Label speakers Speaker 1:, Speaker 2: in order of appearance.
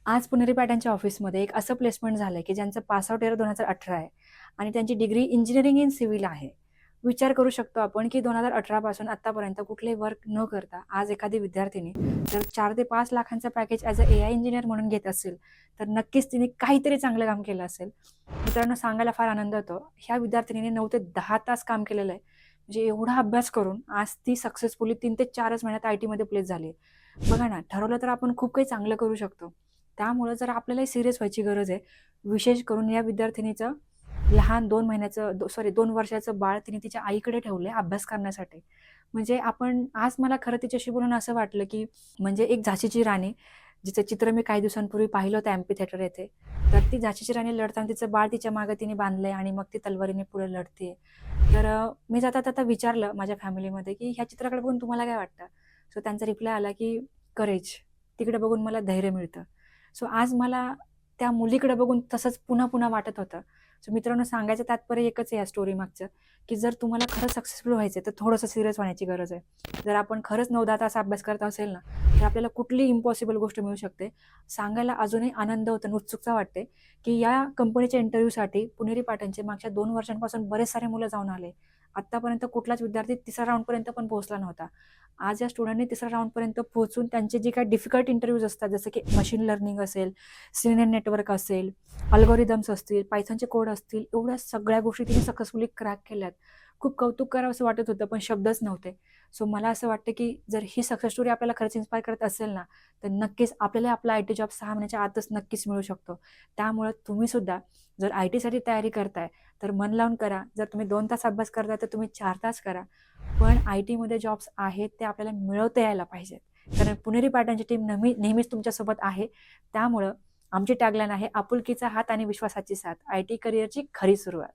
Speaker 1: आज पुणेरी पॅटर्नच्या ऑफिसमध्ये एक असं प्लेसमेंट झालं की ज्यांचं पासआउट इयर 2018 आहे आणि त्यांची डिग्री इंजिनिअरिंग इन सिव्हिल आहे. विचार करू शकतो आपण की 2018 पासून आतापर्यंत कुठलेही वर्क न करता आज एखादी विद्यार्थिनी जर 4 ते 5 लाखांचं package as a AI engineer म्हणून घेत असेल, तर नक्कीच तिने काहीतरी चांगलं काम केलं असेल. मित्रांनो, सांगायला फार आनंद होतो. ह्या विद्यार्थिनीने 9 ते 10 तास काम केलेलं आहे. म्हणजे एवढा अभ्यास करून आज ती सक्सेसफुली 3 ते 4च महिन्यात IT मध्ये प्लेस झाली आहे. बघा ना, ठरवलं तर आपण खूप काही चांगलं करू शकतो. त्यामुळं जर आपल्यालाही सीरियस व्हायची गरज आहे. विशेष करून या विद्यार्थिनीचं लहान 2 महिन्याचं 2 वर्षाचं बाळ तिने तिच्या आईकडे ठेवलंय अभ्यास करण्यासाठी. म्हणजे आपण आज मला खरं तिच्याशी बोलून असं वाटलं, की म्हणजे एक झाशीची राणी, जिचं चित्र मी काही दिवसांपूर्वी पाहिलं होतं एम्पी थिएटर येथे. तर ती झाशीची राणी लढताना तिचं बाळ तिच्या मागे तिने बांधलंय आणि मग ती तलवारीने पुढे लढतेय. तर मी जाता-जाता विचारलं माझ्या फॅमिलीमध्ये, की ह्या चित्राकडे बघून तुम्हाला काय वाटतं? सो त्यांचा रिप्लाय आला, की करेज. तिकडे बघून मला धैर्य मिळतं. सो आज मला त्या मुलीकडे बघून तसंच पुन्हा-पुन्हा वाटत होतं. सो मित्रांनो, सांगायचं तात्पर्य एकच आहे या स्टोरी मागचं, की जर तुम्हाला खरंच सक्सेसफुल व्हायचं तर थोडंसं सीरियस होण्याची गरज आहे. जर आपण खरंच 9-10 तास अभ्यास करत असेल ना, तर आपल्याला कुठलीही इम्पॉसिबल गोष्ट मिळू शकते. सांगायला अजूनही आनंद होतो आणि उत्सुकता वाटते, की या कंपनीच्या इंटरव्ह्यूसाठी पुणेरी पाटणचे मागच्या 2 वर्षांपासून बरेच सारे मुलं जाऊन आले. आत्तापर्यंत कुठलाच विद्यार्थी तिसऱ्या राउंडपर्यंत पण पोहोचला नव्हता. आज या स्टुडंटनी तिसऱ्या राउंडपर्यंत पोहोचून त्यांचे जे काही डिफिकल्ट इंटरव्ह्यूज असतात, जसं की मशीन लर्निंग असेल, CNN नेटवर्क असेल, अल्गोरिदम्स असतील, पायथॉनचे कोड असतील, एवढ्या सगळ्या गोष्टी तिने सक्सेसफुली क्रॅक केल्यात. खूप कौतुक करावंसं वाटत होतं, पण शब्दच नव्हते. सो मला असं वाटतं, की जर ही सक्सेस स्टोरी आपल्याला खरंच इन्स्पायर करत असेल ना, तर नक्कीच आपल्याला आपला IT जॉब 6 महिन्याच्या आतच नक्कीच मिळू शकतो. त्यामुळं तुम्ही सुद्धा जर ITसाठी तयारी करताय, तर मन लावून करा. जर तुम्ही 2 तास अभ्यास करताय, तर तुम्ही 4 तास करा. पण IT मध्ये जॉब्स आहेत, ते आपल्याला मिळवता यायला पाहिजेत. कारण पुणेरी पॅटर्नची टीम नेहमीच तुमच्यासोबत आहे. त्यामुळं आमची टॅगलाईन आहे, आपुलकीचा हात आणि विश्वासाची साथ. IT करिअरची खरी सुरुवात.